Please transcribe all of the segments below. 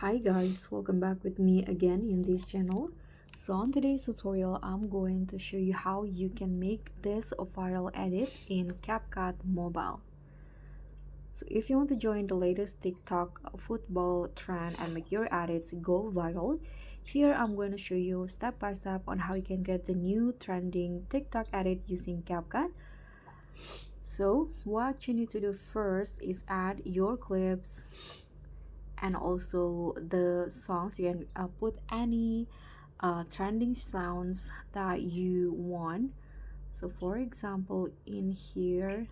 Hi guys, welcome back with me again in this channel. So on today's tutorial, I'm going to show you how you can make this viral edit in CapCut mobile. So if you want to join the latest TikTok football trend and make your edits go viral, here I'm going to show you step by step on how you can get the new trending TikTok edit using CapCut. So what you need to do first is add your clips and also the songs. You can put any trending sounds that you want. So for example, in here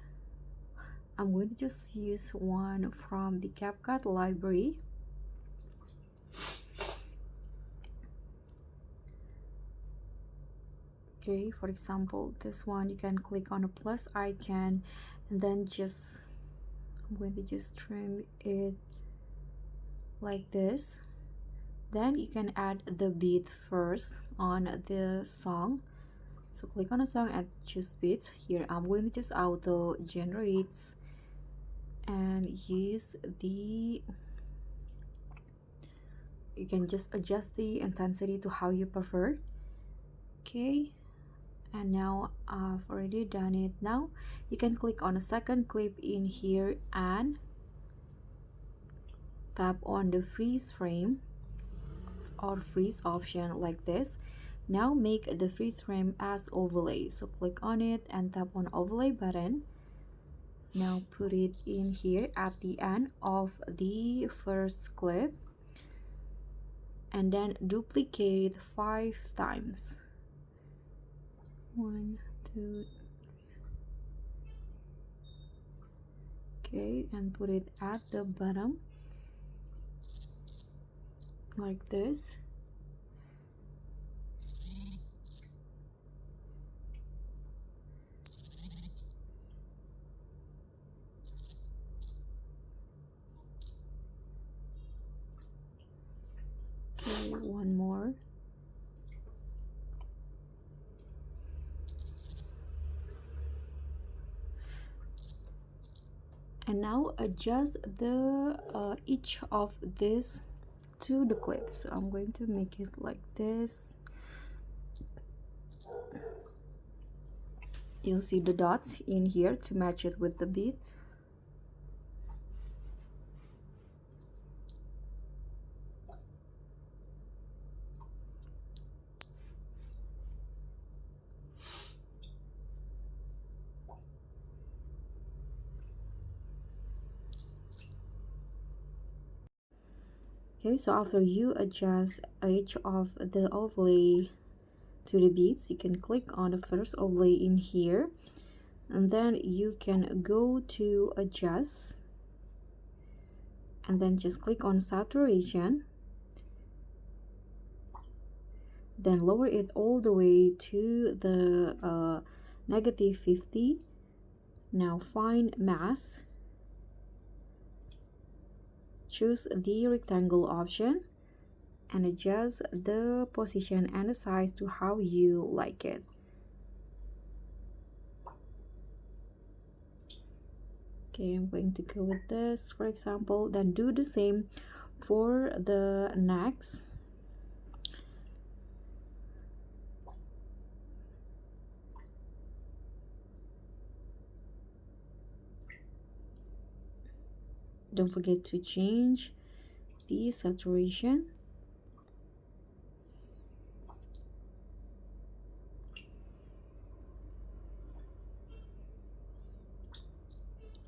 I'm going to just use one from the CapCut library. Okay, for example, this one, you can click on a plus icon and then I'm going to just trim it like this. Then you can add the beat first on the song. So click on a song and choose beats. Here I'm going to just auto generates and use the, you can just adjust the intensity to how you prefer. Okay, and now I've already done it. Now you can click on a second clip in here and tap on the freeze frame or freeze option like this. Now make the freeze frame as overlay. So click on it and tap on overlay button. Now put it in here at the end of the first clip and then duplicate it 5 times. 1, 2, okay, and put it at the bottom like this. Okay, one more. And now adjust the each of this to the clip. So I'm going to make it like this. You'll see the dots in here to match it with the beat. Okay, so after you adjust each of the overlay to the beats, you can click on the first overlay in here and then you can go to adjust and then just click on saturation, then lower it all the way to the -50. Now find mask, choose the rectangle option and adjust the position and the size to how you like it. Okay, I'm going to go with this for example, then do the same for the next. Don't forget to change the saturation.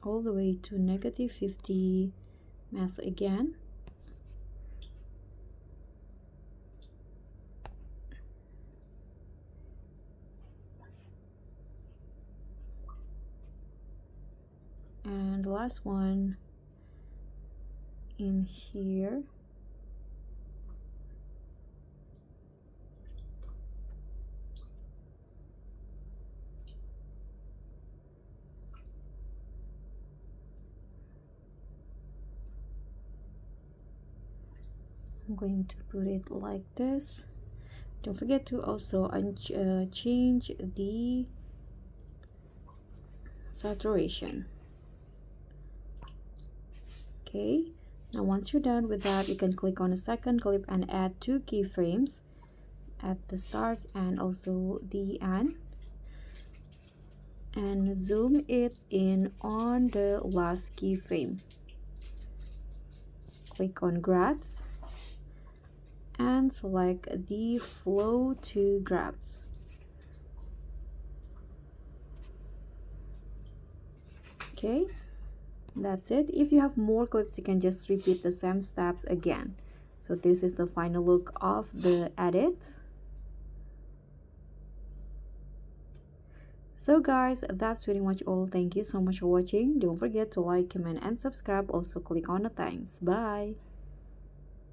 All the way to -50 mask again. And the last one in here. I'm going to put it like this. Don't forget to also change the saturation. Okay, Now once you're done with that, you can click on a second clip and add two keyframes at the start and also the end, and zoom it in on the last keyframe. Click on grabs and select the flow to grabs. Okay, that's it. If you have more clips, you can just repeat the same steps again. So this is the final look of the edits. So guys, that's pretty much all. Thank you so much for watching. Don't forget to like, comment, and subscribe. Also click on the thanks. Bye.